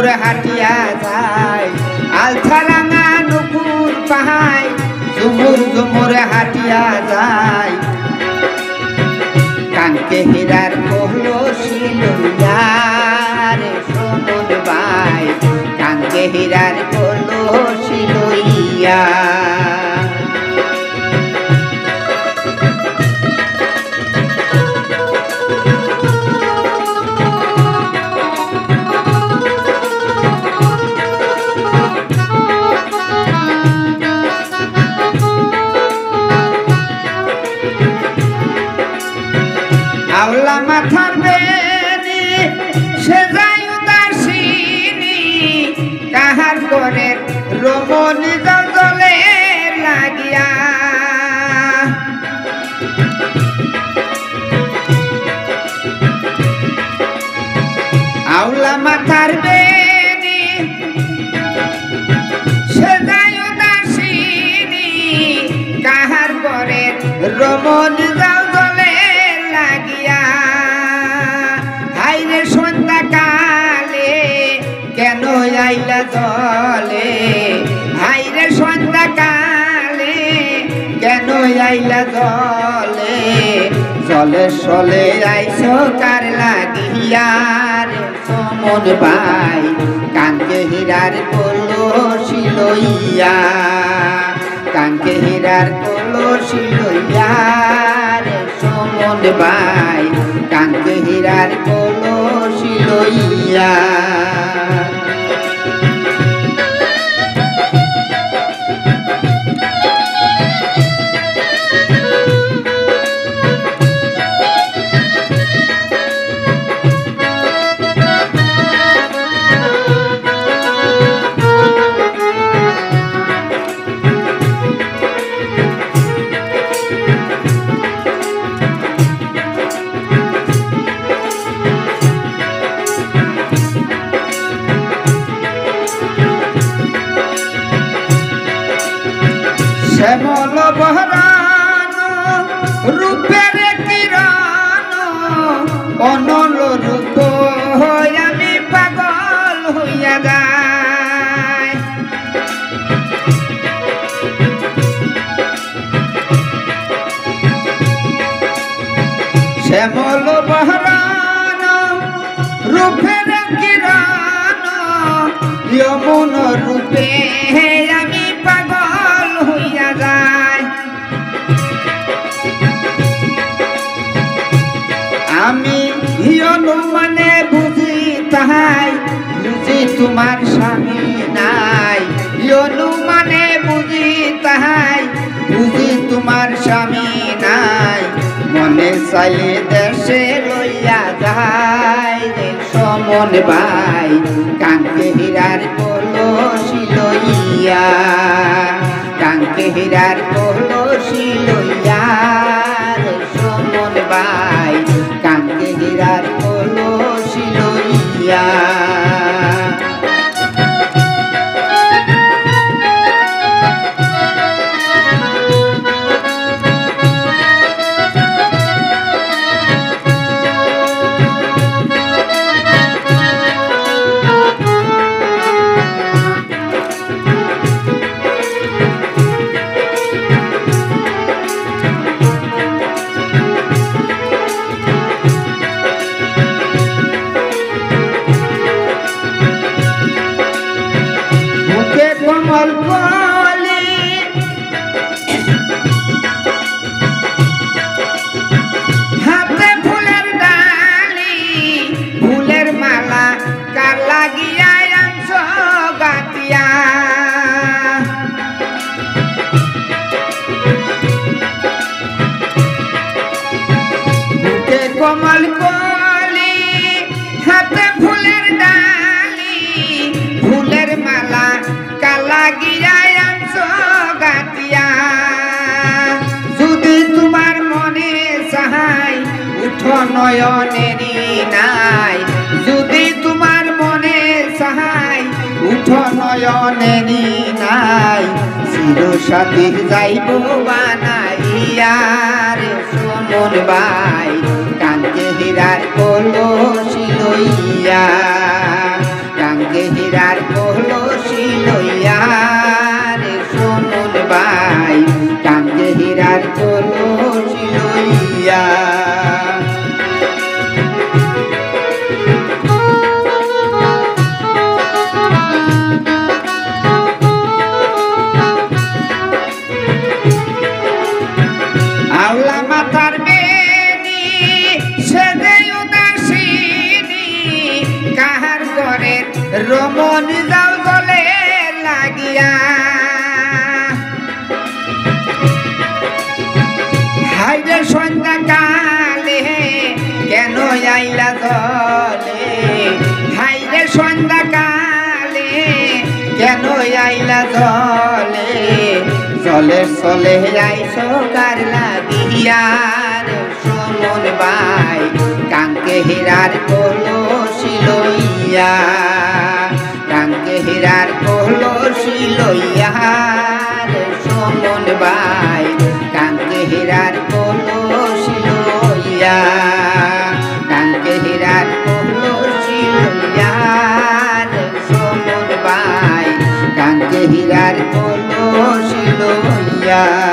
ঝুমুর হাটিয়া যায় আলছারাঙা নুপুর পাহাই ঝুমুর ঝুমুর হাটিয়া যায় কানকে হীরার কলসি লইয়া রে সমন ভাই কানকে হীরার কলসি লইয়া আওলা মাথার বেনি সে যায় উদাসীনী কাহার করে রমণী জলে লাগিয়া আওলা মাথার বেনি সে যায় উদাসীনী কাহার করে রমণী জলে লাগিয়া হাইরে সন্ধ্যা কালে কেন আইলা জলে হাইরে সন্ধ্যা কালে কেন আইলা জলে জলে সলে আইসো কার লাগিয়া রে সমন ভাই কানকে হীরার কলসি লইয়া কানকে হীরার কলসি লইয়া রে সমন ভাই কানকে হীরার কলসি লইয়া শ্যামল বহরান রূপের কিরণ অনল রূপ আমি পাগল হইয়া যাই শ্যামল বহরান রূপের কিরণ যমুন রূপে আমি পাগল হইয়া যায় আমি অনুমানে বুঝি তাহাই বুঝি তোমার স্বামী নাই অনুমানে বুঝি তাহাই বুঝি তোমার স্বামী নাই মনে চাইলে দেশে লইয়া যায় রে সমন ভাই কানকে হীরার কলসি লইয়া কানকে হীরার কলসি লইয়া রে সমন ভাই কানকে হীরার কলসি লইয়া কমল কলি হাতে ফুলের ডালি ফুলের মালা কার লাগিয়া আনছ গাতিয়া বুকে কমল কলি হাতে ফুলের ডালি ফুলের মালা লাগিয়া আনছ গাতিয়া যদি তোমার মনে চাহাই উঠ নয়নেরি নাই যদি তোমার মনে চাহাই উঠ নয়নেরি নাই চির সাথী যাইব বানাইয়া রে সমন ভাই কানকে হীরার কলসি লইয়া কানকে কাঙ্গে হীরার কলসি লইয়া রে সুমন ভাই কাঙ্গে হীরার কলসি লইয়া আওলা মাথার বেনি সেজে উদাসিনী কাহার ঘরের রমণী যাও গলে লাগিয়া হাইরে সন্ধ্যা কালে কেন আইলা জলে হাইরে সন্ধ্যা কালে কেন আইলা জলে চলে চলে আইসো কার লাগিয়া রে সুমন ভাই কাঙ্গে হীরার কলসি লইয়া কাঙ্গে হীরার কলসি লইয়া রে সুমন ভাই কাঙ্গে হীরার কলসি লইয়া কাঙ্গে হীরার কলসি লইয়া রে সুমন ভাই কাঙ্গে হীরার কলসি লইয়া